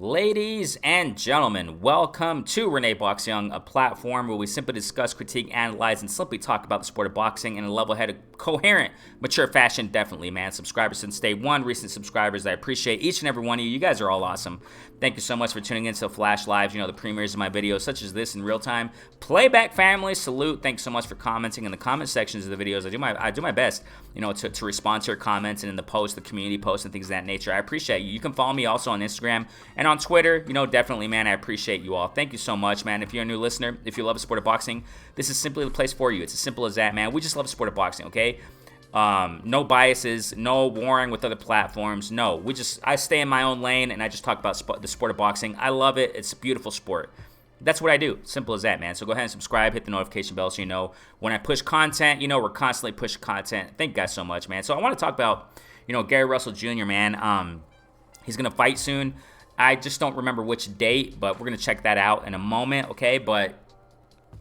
Ladies and gentlemen, welcome to Renee Box Young, a platform where we simply discuss, critique, analyze, and simply talk about the sport of boxing in a level-headed, coherent, mature fashion. Definitely, man. Subscribers since day one, recent subscribers, I appreciate each and every one of you. You guys are all awesome. Thank you so much for tuning in to Flash Lives, the premieres of my videos, such as this in real time. Playback family, salute. Thanks so much for commenting in the comment sections of the videos. I do my best, to respond to your comments and in the post, the community posts and things of that nature. I appreciate you. You can follow me also on Instagram and on Twitter. Definitely, man, I appreciate you all. Thank you so much, man. If you're a new listener, if you love the sport of boxing, this is simply the place for you. It's as simple as that, man. We just love the sport of boxing, okay? No biases, no warring with other platforms. No, I stay in my own lane and I just talk about the sport of boxing. I love it. It's a beautiful sport. That's what I do. Simple as that, man. So go ahead and subscribe, hit the notification bell so you know when I push content. We're constantly pushing content. Thank you guys so much, man. So I want to talk about, Gary Russell Jr., man. He's going to fight soon. I just don't remember which date, but we're going to check that out in a moment, okay? But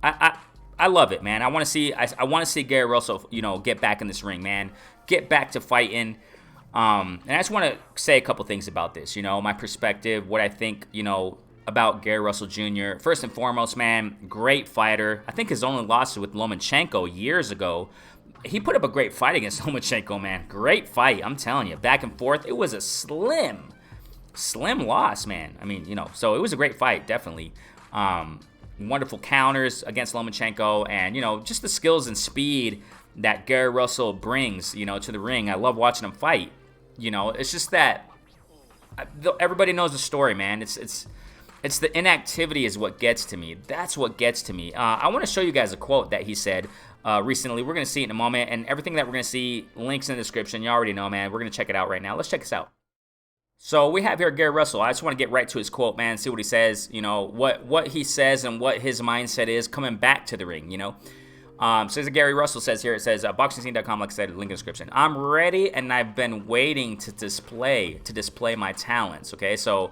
I love it, man. I want to see Gary Russell, get back in this ring, man. Get back to fighting. And I just want to say a couple things about this, my perspective, what I think, about Gary Russell Jr. First and foremost, man, great fighter. I think his only loss was with Lomachenko years ago. He put up a great fight against Lomachenko, man. Great fight, I'm telling you. Back and forth. It was a slim loss, man. I mean, so it was a great fight, definitely. Wonderful counters against Lomachenko, and just the skills and speed that Gary Russell brings, to the ring. I love watching him fight. It's just that everybody knows the story, man. It's the inactivity is what gets to me. That's what gets to me. I want to show you guys a quote that he said recently. We're going to see it in a moment, and everything that we're going to see, links in the description. You already know, man. We're going to check it out right now. Let's check this out. So we have here Gary Russell. I just want to get right to his quote, man, see what he says, what he says and what his mindset is coming back to the ring, So as Gary Russell says here, it says, boxingscene.com, like I said, link in the description. I'm ready, and I've been waiting to display my talents, okay? So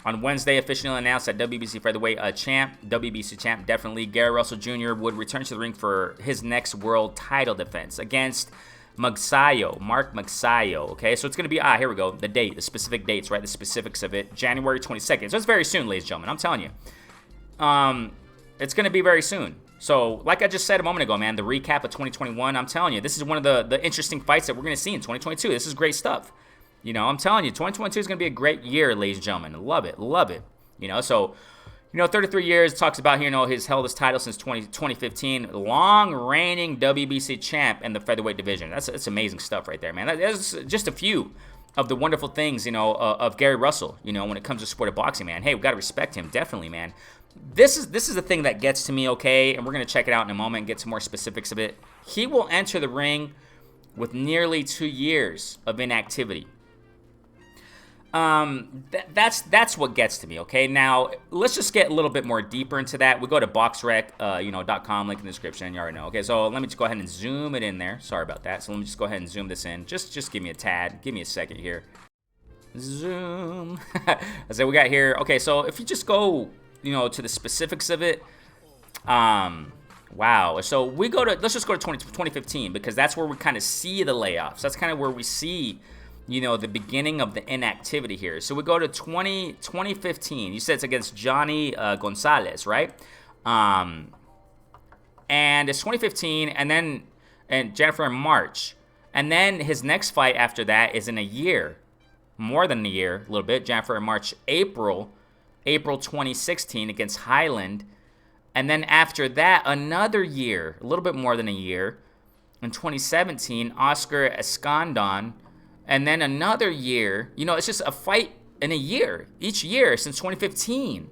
on Wednesday, officially announced that WBC featherweight WBC champ, definitely, Gary Russell Jr. would return to the ring for his next world title defense against Mark Magsayo, okay? So it's going to be, here we go, the specific dates, right? The specifics of it, January 22nd. So it's very soon, ladies and gentlemen, I'm telling you. It's going to be very soon. So, like I just said a moment ago, man, the recap of 2021, I'm telling you, this is one of the interesting fights that we're going to see in 2022. This is great stuff. I'm telling you, 2022 is going to be a great year, ladies and gentlemen. Love it. So, 33 years, talks about, he's held his title since 2015. Long reigning WBC champ in the featherweight division. That's amazing stuff right there, man. That's just a few of the wonderful things, of Gary Russell, when it comes to sport of boxing, man. Hey, we got to respect him, definitely, man. This is the thing that gets to me, okay? And we're going to check it out in a moment and get some more specifics of it. He will enter the ring with nearly 2 years of inactivity. That's what gets to me, okay? Now, let's just get a little bit more deeper into that. We go to boxrec.com, link in the description, you already know. Okay, so let me just go ahead and zoom it in there. Sorry about that. So let me just go ahead and zoom this in. Just give me a tad. Give me a second here. Zoom. I said we got here. Okay, so if you just go, to the specifics of it, wow. So let's just go to 2015 because that's where we kind of see the layoffs. That's kind of where we see the beginning of the inactivity here. So we go to 2015. You said it's against Johnny Gonzalez, right? And it's 2015, and Jennifer in March. And then his next fight after that is in a year. More than a year, a little bit. Jennifer in March, April 2016 against Highland. And then after that, another year, a little bit more than a year. In 2017, Oscar Escandon. And then another year, it's just a fight in a year, each year since 2015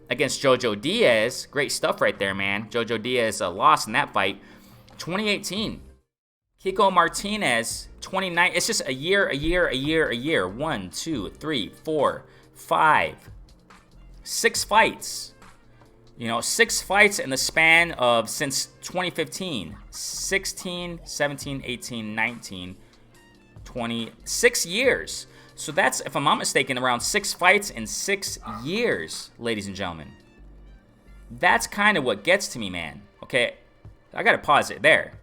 against Jojo Diaz. Great stuff right there, man. Jojo Diaz lost in that fight. 2018, Kiko Martinez, 29. It's just a year. 1, 2, 3, 4, 5, 6 fights. 6 fights in the span of since 2015. 16, 17, 18, 19, 26 years. So that's, if I'm not mistaken, around 6 fights in 6 years, ladies and gentlemen. That's kind of what gets to me, man. Okay, I gotta pause it there,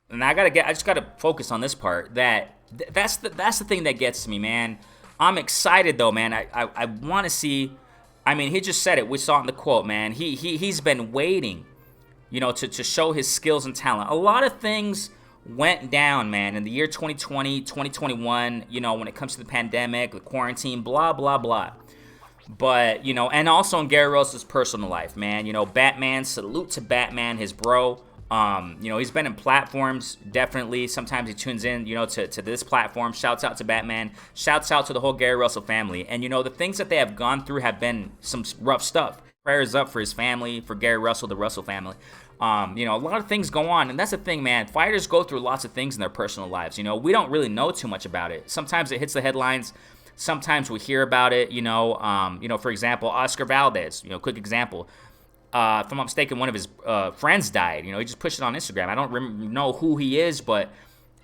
and I just gotta focus on this part. That's the thing that gets to me, man. I'm excited though, man. I want to see. I mean, he just said it. We saw it in the quote, man. He's been waiting, to show his skills and talent. A lot of things went down, man, in the year 2020, 2021, when it comes to the pandemic, the quarantine, blah, blah, blah. But, and also in Gary Russell's personal life, man. Batman, salute to Batman, his bro. He's been in platforms, definitely. Sometimes he tunes in, to this platform. Shouts out to Batman. Shouts out to the whole Gary Russell family. And, the things that they have gone through have been some rough stuff. Prayers up for his family, for Gary Russell, the Russell family. A lot of things go on. And that's the thing, man. Fighters go through lots of things in their personal lives. We don't really know too much about it. Sometimes it hits the headlines. Sometimes we hear about it, for example, Oscar Valdez, quick example. If I'm not mistaken, one of his friends died. He just pushed it on Instagram. I don't know who he is, but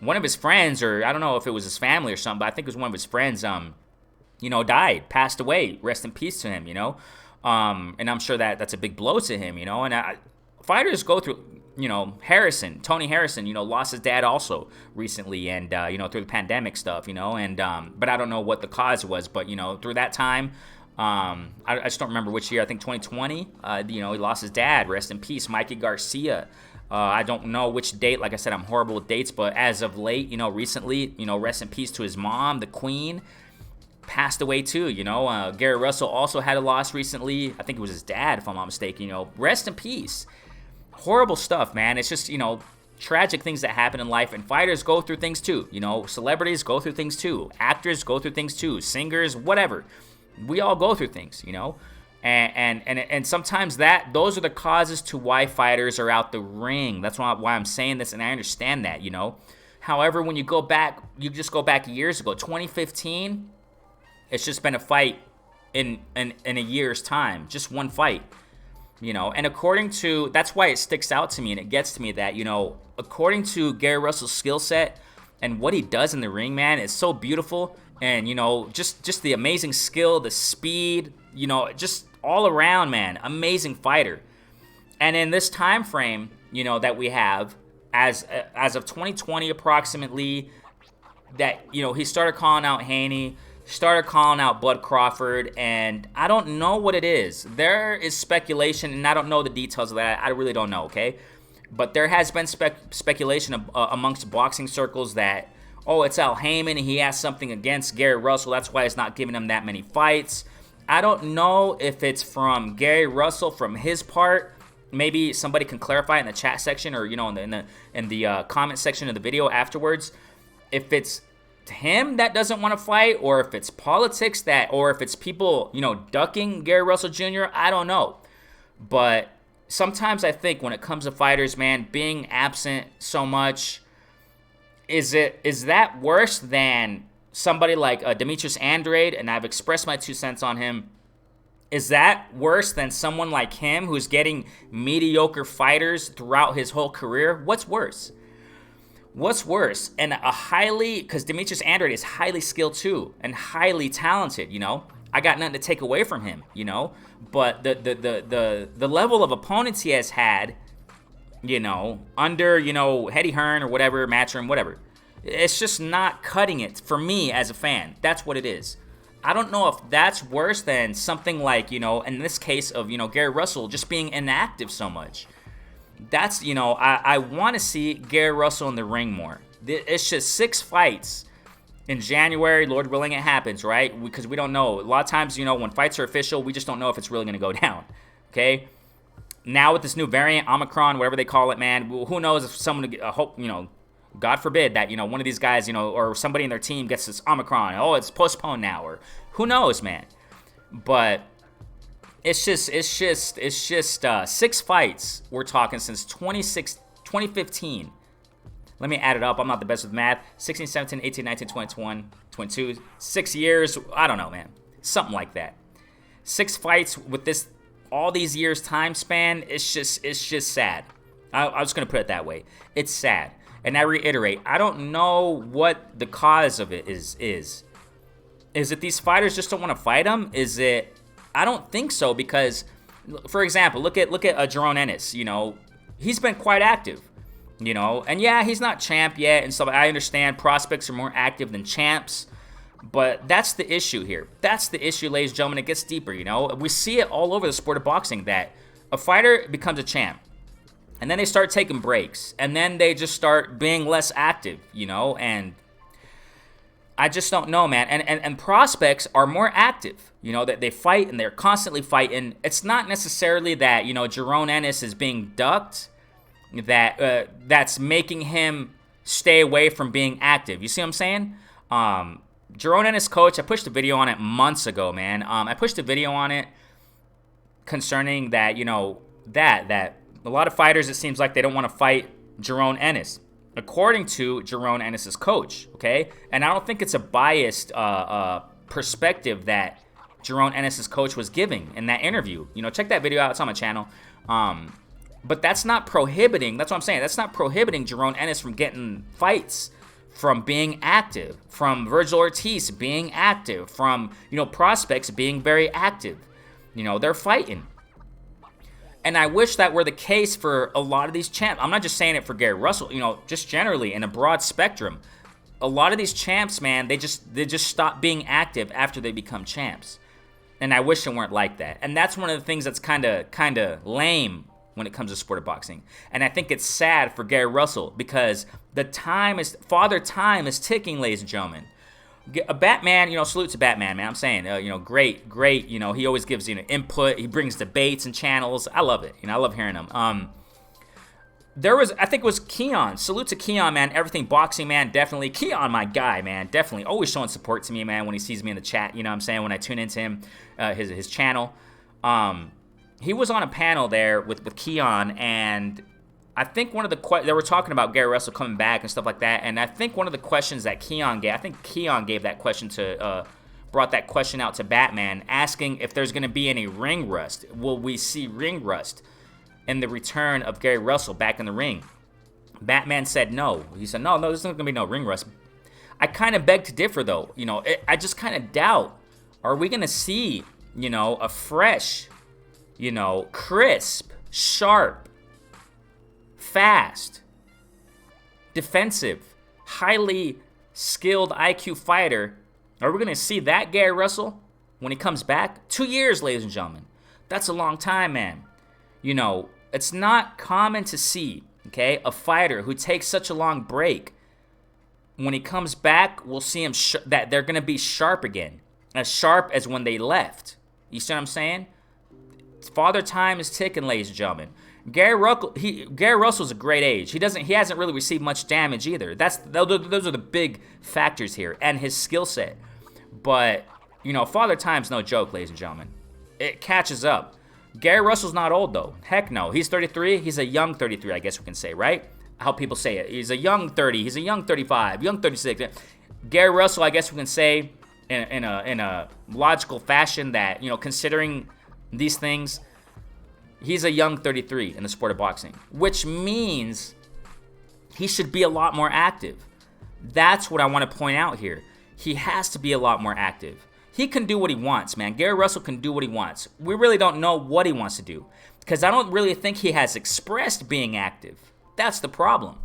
one of his friends, or I don't know if it was his family or something, but I think it was one of his friends, died, passed away. Rest in peace to him, and I'm sure that's a big blow to him, and fighters go through, Tony Harrison, lost his dad also recently, and, through the pandemic stuff, and, but I don't know what the cause was, but, through that time, I just don't remember which year. I think 2020. He lost his dad. Rest in peace, Mikey Garcia. I don't know which date. Like I said, I'm horrible with dates. But as of late, recently, rest in peace to his mom, the Queen, passed away too. Gary Russell also had a loss recently. I think it was his dad, if I'm not mistaken. Rest in peace. Horrible stuff, man. It's just tragic things that happen in life, and fighters go through things too. Celebrities go through things too. Actors go through things too. Singers, whatever. We all go through things, and sometimes those are the causes to why fighters are out the ring. That's why I'm saying this, and I understand that, However, when you just go back years ago, 2015, it's just been a fight in a year's time, just one fight, And that's why it sticks out to me, and it gets to me that, according to Gary Russell's skill set and what he does in the ring, man, it's so beautiful. And, just the amazing skill, the speed, just all around, man, amazing fighter. And in this time frame, that we have, as of 2020 approximately, that, he started calling out Haney, started calling out Bud Crawford, and I don't know what it is. There is speculation, and I don't know the details of that. I really don't know, okay? But there has been speculation amongst boxing circles that, it's Al Heyman, and he has something against Gary Russell. That's why he's not giving him that many fights. I don't know if it's from Gary Russell, from his part. Maybe somebody can clarify in the chat section, or in the comment section of the video afterwards. If it's him that doesn't want to fight, or if it's politics or if it's people ducking Gary Russell Jr. I don't know. But sometimes I think when it comes to fighters, man, being absent so much. Is that worse than somebody like Demetrius Andrade? And I've expressed my 2 cents on him. Is that worse than someone like him who's getting mediocre fighters throughout his whole career? What's worse? And because Demetrius Andrade is highly skilled too and highly talented. I got nothing to take away from him. But the level of opponents he has had. Under, Eddie Hearn or whatever, Matchroom, whatever. It's just not cutting it for me as a fan. That's what it is. I don't know if that's worse than something like, in this case of, Gary Russell just being inactive so much. That's, I want to see Gary Russell in the ring more. It's just 6 fights in January. Lord willing, it happens, right? Because we don't know. A lot of times, when fights are official, we just don't know if it's really going to go down. Okay? Now with this new variant, Omicron, whatever they call it, man, who knows if someone, God forbid that, one of these guys, or somebody in their team gets this Omicron. Oh, it's postponed now, or who knows, man. But it's just 6 fights we're talking since 2015. Let me add it up. I'm not the best with math. 16, 17, 18, 19, 20, 21, 22. 6 years. I don't know, man. Something like that. 6 fights with all these years time span. It's just sad. I'm just going to put it that way. It's sad. And I reiterate, I don't know what the cause of it is. Is it these fighters just don't want to fight him? Is it? I don't think so, because, for example, look at Jerome Ennis. He's been quite active. And yeah, he's not champ yet and stuff. I understand prospects are more active than champs. But that's the issue here. That's the issue, ladies and gentlemen. It gets deeper, you know. We see it all over the sport of boxing that a fighter becomes a champ, and then they start taking breaks, and then they just start being less active, you know. And I just don't know, man. And prospects are more active, you know, that they fight and they're constantly fighting. It's not necessarily that, you know, Jerome Ennis is being ducked, that's making him stay away from being active. You see what I'm saying? Jerome Ennis' coach, I pushed a video on it months ago, man. I pushed a video on it concerning that, you know, that a lot of fighters, it seems like they don't want to fight Jerome Ennis, according to Jerome Ennis' coach, okay? And I don't think it's a biased perspective that Jerome Ennis' coach was giving in that interview. You know, check that video out. It's on my channel. But that's not prohibiting, that's what I'm saying, that's not prohibiting Jerome Ennis from getting fights, from being active, from Virgil Ortiz being active, from, you know, prospects being very active. You know, they're fighting. And I wish that were the case for a lot of these champs. I'm not just saying it for Gary Russell, you know, just generally in a broad spectrum. A lot of these champs, man, they just stop being active after they become champs. And I wish it weren't like that. And that's one of the things that's kind of lame when it comes to sport of boxing. And I think it's sad for Gary Russell because Father Time is ticking, ladies and gentlemen. A Batman, you know, salute to Batman, man. I'm saying, you know, great, you know, he always gives, you know, input. He brings debates and channels. I love it. You know, I love hearing him. I think it was Keon. Salute to Keon, man. Everything boxing, man. Definitely. Keon, my guy, man. Definitely. Always showing support to me, man, when he sees me in the chat. You know what I'm saying? When I tune into him, his channel. He was on a panel there with Keon, and I think one of they were talking about Gary Russell coming back and stuff like that, and I think one of the questions that Keon gave that question to, brought that question out to Batman, asking if there's going to be any ring rust. Will we see ring rust in the return of Gary Russell back in the ring? Batman said no. He said, no, there's not going to be no ring rust. I kind of beg to differ, though. You know, I just kind of doubt, are we going to see, you know, a fresh, you know, crisp, sharp, fast, defensive, highly skilled IQ fighter? Are we going to see that Gary Russell when he comes back? 2 years, ladies and gentlemen. That's a long time, man. You know, it's not common to see, okay, a fighter who takes such a long break. When he comes back, we'll see him that they're going to be sharp again, as sharp as when they left. You see what I'm saying? Father Time is ticking, ladies and gentlemen. Gary Russell's a great age. He hasn't really received much damage either. Those are the big factors here, and his skill set. But, you know, Father Time's no joke, ladies and gentlemen. It catches up. Gary Russell's not old, though. Heck no. He's 33. He's a young 33, I guess we can say, right? How people say it. He's a young 30. He's a young 35. Young 36. Gary Russell, I guess we can say in a logical fashion that, you know, considering these things, he's a young 33 in the sport of boxing, which means he should be a lot more active. That's what I want to point out here. He has to be a lot more active. He can do what he wants, man. Gary Russell can do what he wants. We really don't know what he wants to do because I don't really think he has expressed being active. That's the problem.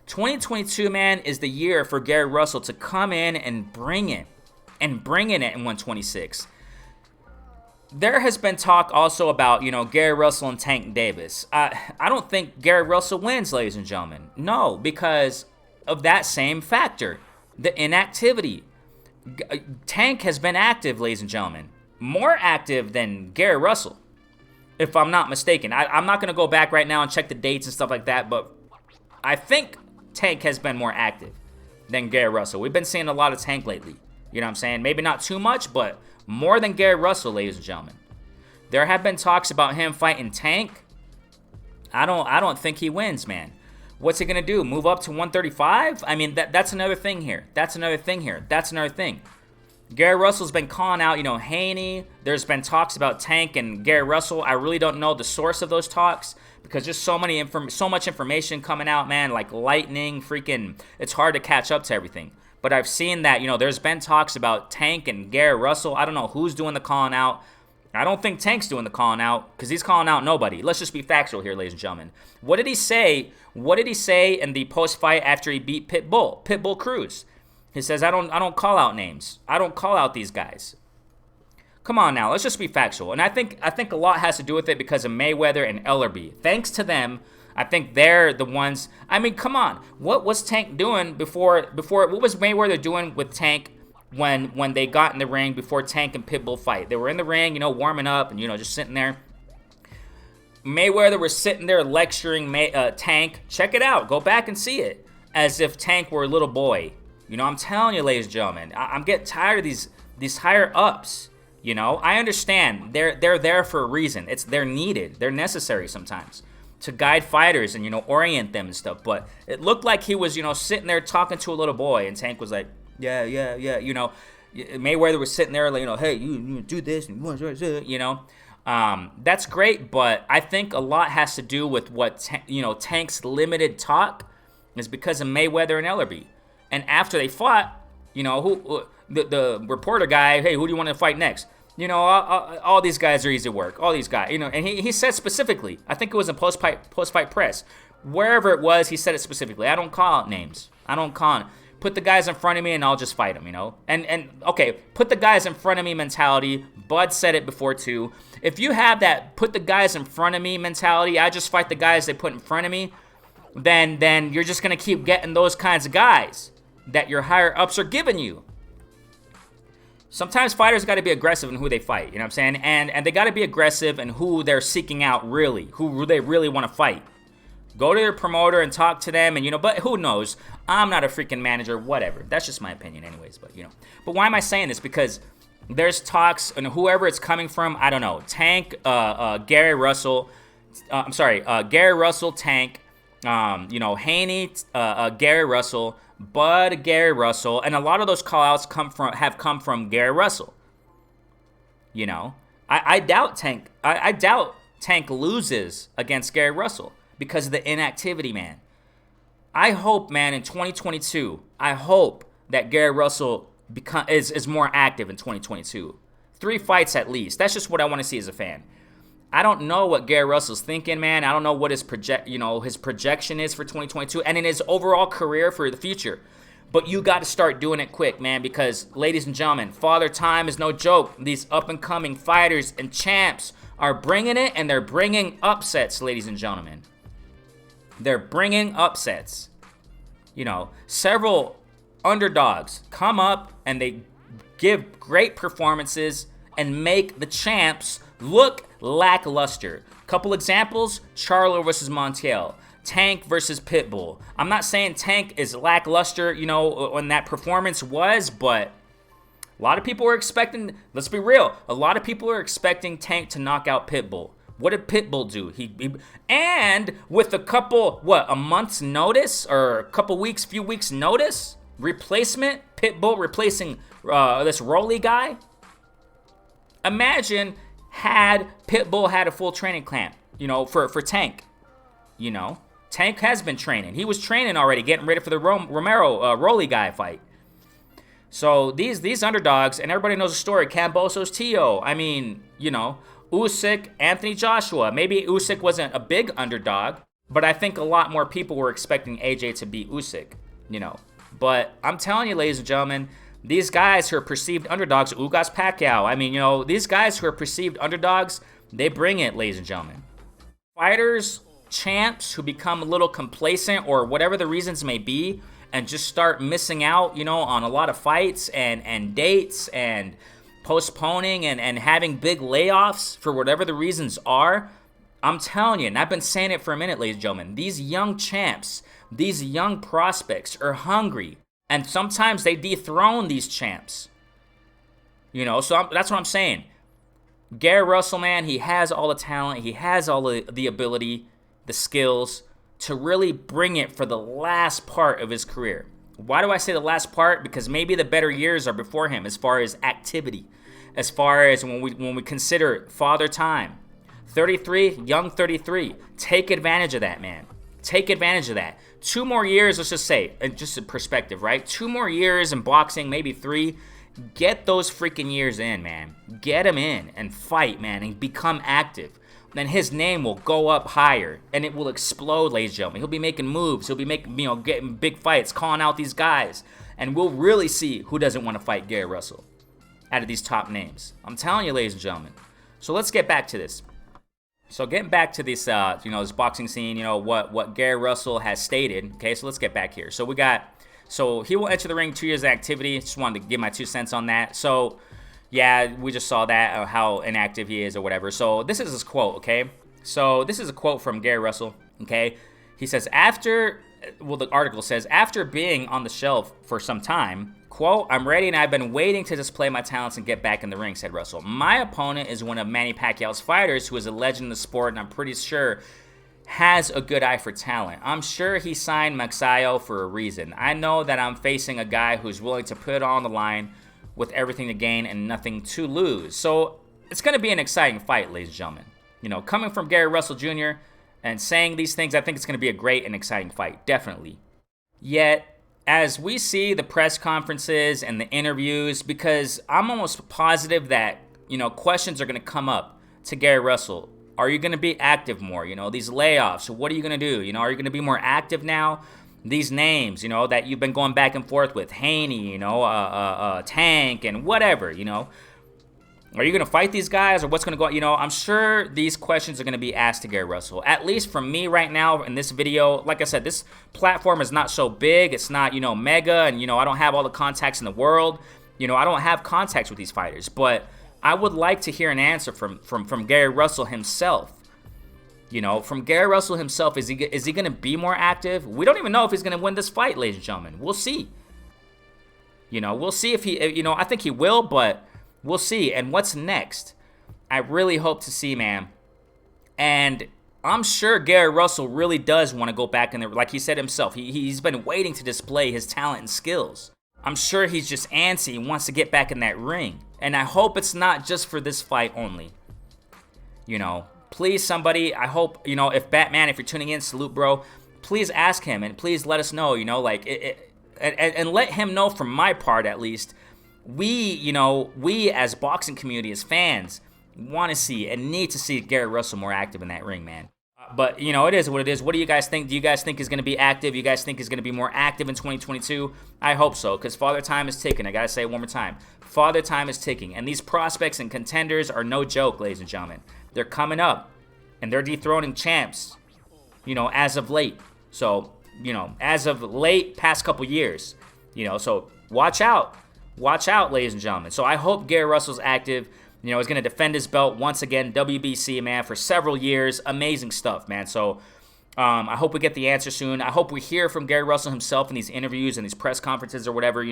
2022, man, is the year for Gary Russell to come in and bring it in at 126. There has been talk also about, you know, Gary Russell and Tank Davis. I don't think Gary Russell wins, ladies and gentlemen. No, because of that same factor, the inactivity. Tank has been active, ladies and gentlemen. More active than Gary Russell, if I'm not mistaken. I'm not going to go back right now and check the dates and stuff like that, but I think Tank has been more active than Gary Russell. We've been seeing a lot of Tank lately. You know what I'm saying? Maybe not too much, but more than Gary Russell, ladies and gentlemen. There have been talks about him fighting Tank. I don't think he wins, man. What's he going to do? Move up to 135? I mean, that's another thing here. That's another thing. Gary Russell's been calling out, you know, Haney. There's been talks about Tank and Gary Russell. I really don't know the source of those talks because there's so much information coming out, man, like lightning, freaking. It's hard to catch up to everything. But I've seen that, you know, there's been talks about Tank and Gary Russell. I don't know who's doing the calling out. I don't think Tank's doing the calling out because he's calling out nobody. Let's just be factual here, ladies and gentlemen. What did he say in the post-fight after he beat Pitbull Cruz? He says, I don't call out names. I don't call out these guys. Come on now, let's just be factual. And I think a lot has to do with it because of Mayweather and Ellerbe. Thanks to them, I think they're the ones. I mean, come on. What was Tank doing before what was Mayweather doing with Tank when they got in the ring before Tank and Pitbull fight? They were in the ring, warming up and just sitting there. Mayweather was sitting there lecturing Tank. Check it out. Go back and see it. As if Tank were a little boy. I'm telling you, ladies and gentlemen, I'm getting tired of these higher ups. I understand they're there for a reason. They're needed. They're necessary sometimes to guide fighters and orient them and stuff. But it looked like he was sitting there talking to a little boy, and Tank was like, yeah. Mayweather was sitting there like, hey, you do this and that's great. But I think a lot has to do with what Tank's limited talk is because of Mayweather and Ellerbe. And after they fought, the reporter guy, hey, who do you want to fight next? All these guys are easy work. All these guys, and he said specifically, I think it was in post-fight press, wherever it was, he said it specifically. I don't call out names. I don't call them. Put the guys in front of me and I'll just fight them, And okay, put the guys in front of me mentality. Bud said it before too. If you have that put the guys in front of me mentality, I just fight the guys they put in front of me, then you're just going to keep getting those kinds of guys that your higher ups are giving you. Sometimes fighters got to be aggressive in who they fight, you know what I'm saying? And they got to be aggressive in who they're seeking out really, who they really want to fight. Go to their promoter and talk to them and, but who knows? I'm not a freaking manager, whatever. That's just my opinion anyways, but, But why am I saying this? Because there's talks and whoever it's coming from, I don't know, Tank, Gary Russell, Gary Russell, Tank, Haney, Gary Russell, Bud, Gary Russell, and a lot of those call-outs have come from Gary Russell. I doubt Tank. I doubt Tank loses against Gary Russell because of the inactivity, man. I hope, man, in 2022, I hope that Gary Russell is more active in 2022. 3 fights at least. That's just what I want to see as a fan. I don't know what Gary Russell's thinking, man. I don't know what his projection is for 2022 and in his overall career for the future. But you got to start doing it quick, man, because, ladies and gentlemen, Father Time is no joke. These up-and-coming fighters and champs are bringing it, and they're bringing upsets, ladies and gentlemen. They're bringing upsets. Several underdogs come up, and they give great performances and make the champs look lackluster. Couple examples: Charlo versus Montiel, Tank versus Pitbull. I'm not saying Tank is lackluster, when that performance was, but a lot of people were expecting, let's be real, a lot of people are expecting Tank to knock out Pitbull. What did Pitbull do? And with a month's notice or few weeks notice, replacement, Pitbull replacing this Rolly guy. Imagine had Pitbull had a full training camp, for Tank. Tank has been training. He was training already, getting ready for the Romero Rolly guy fight. So these underdogs, and everybody knows the story, Kambosos Tio. I mean, Usyk, Anthony Joshua. Maybe Usyk wasn't a big underdog, but I think a lot more people were expecting AJ to beat Usyk, But I'm telling you, ladies and gentlemen, these guys who are perceived underdogs, Ugas Pacquiao, I mean, these guys who are perceived underdogs, they bring it, ladies and gentlemen. Fighters, champs who become a little complacent or whatever the reasons may be and just start missing out, on a lot of fights and dates and postponing and having big layoffs for whatever the reasons are, I'm telling you, and I've been saying it for a minute, ladies and gentlemen, these young champs, these young prospects are hungry. And sometimes they dethrone these champs. So that's what I'm saying. Gary Russell, man, he has all the talent. He has all the ability, the skills to really bring it for the last part of his career. Why do I say the last part? Because maybe the better years are before him as far as activity. As far as when we consider Father Time. 33, young 33. Take advantage of that, man. Take advantage of that. 2 more years, let's just say, just a perspective, right? 2 more years in boxing, maybe 3. Get those freaking years in, man. Get them in and fight, man, and become active. Then his name will go up higher, and it will explode, ladies and gentlemen. He'll be making moves. He'll be making, getting big fights, calling out these guys. And we'll really see who doesn't want to fight Gary Russell out of these top names. I'm telling you, ladies and gentlemen. So let's get back to this. So getting back to this, this boxing scene, what Gary Russell has stated. Okay, so let's get back here. So so he will enter the ring 2 years of activity. Just wanted to give my 2 cents on that. So yeah, we just saw that, how inactive he is or whatever. So this is his quote, okay? So this is a quote from Gary Russell, okay? He says, the article says, after being on the shelf for some time, quote, I'm ready and I've been waiting to display my talents and get back in the ring, said Russell. My opponent is one of Manny Pacquiao's fighters who is a legend in the sport and I'm pretty sure has a good eye for talent. I'm sure he signed Magsayo for a reason. I know that I'm facing a guy who's willing to put it all on the line with everything to gain and nothing to lose. So it's going to be an exciting fight, ladies and gentlemen. Coming from Gary Russell Jr. and saying these things, I think it's going to be a great and exciting fight, definitely. Yet, as we see the press conferences and the interviews, because I'm almost positive that, questions are going to come up to Gary Russell. Are you going to be active more? These layoffs, what are you going to do? Are you going to be more active now? These names, that you've been going back and forth with, Haney, Tank, and whatever, Are you going to fight these guys or what's going to go on? I'm sure these questions are going to be asked to Gary Russell. At least from me right now in this video, like I said, this platform is not so big. It's not, mega, and, I don't have all the contacts in the world. I don't have contacts with these fighters, but I would like to hear an answer from Gary Russell himself. From Gary Russell himself, is he going to be more active? We don't even know if he's going to win this fight, ladies and gentlemen. We'll see. We'll see if he, I think he will, but we'll see. And what's next? I really hope to see, man. And I'm sure Gary Russell really does want to go back in there. Like he said himself, he's been waiting to display his talent and skills. I'm sure he's just antsy and wants to get back in that ring. And I hope it's not just for this fight only. Please, somebody, I hope, if Batman, if you're tuning in, salute, bro. Please ask him and please let us know, and let him know from my part at least. We as boxing community, as fans, want to see and need to see Gary Russell more active in that ring, man. But, it is what it is. What do you guys think? Do you guys think he's going to be active? You guys think he's going to be more active in 2022? I hope so, because Father Time is ticking. I got to say it one more time. Father Time is ticking. And these prospects and contenders are no joke, ladies and gentlemen. They're coming up, and they're dethroning champs, as of late. So, as of late, past couple years, so watch out. Watch out, ladies and gentlemen. So I hope Gary Russell's active. He's going to defend his belt once again. WBC, man, for several years. Amazing stuff, man. So I hope we get the answer soon. I hope we hear from Gary Russell himself in these interviews and these press conferences or whatever,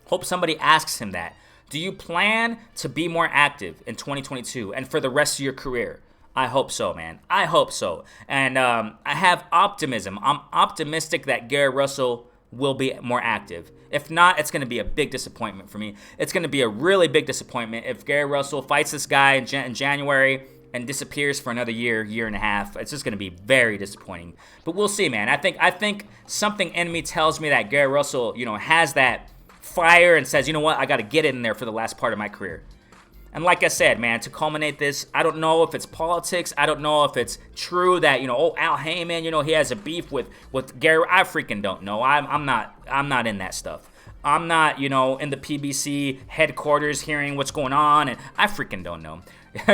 Hope somebody asks him that. Do you plan to be more active in 2022 and for the rest of your career? I hope so, man. I hope so. And I have optimism. I'm optimistic that Gary Russell will be more active. If not, it's going to be a big disappointment for me. It's going to be a really big disappointment if Gary Russell fights this guy in January and disappears for another year and a half. It's just going to be very disappointing. But we'll see, man. I think something in me tells me that Gary Russell, has that fire and says, I got to get in there for the last part of my career. And like I said, man, to culminate this, I don't know if it's politics. I don't know if it's true that, Al Heyman, he has a beef with Gary. I freaking don't know. I'm not in that stuff. I'm not, in the PBC headquarters hearing what's going on, and I freaking don't know.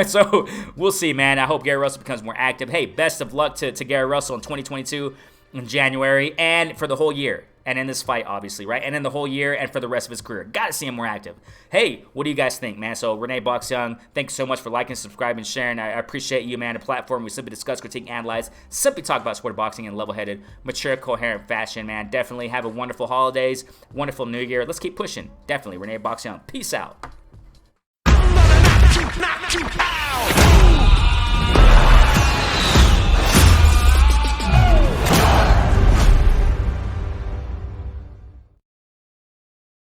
So we'll see, man. I hope Gary Russell becomes more active. Hey, best of luck to Gary Russell in 2022 in January and for the whole year. And in this fight, obviously, right? And in the whole year and for the rest of his career. Got to see him more active. Hey, what do you guys think, man? So, Renee Box Young, thanks so much for liking, subscribing, sharing. I appreciate you, man. A platform we simply discuss, critique, analyze, simply talk about sport of boxing in a level-headed, mature, coherent fashion, man. Definitely have a wonderful holidays, wonderful New Year. Let's keep pushing. Definitely, Renee Box Young. Peace out.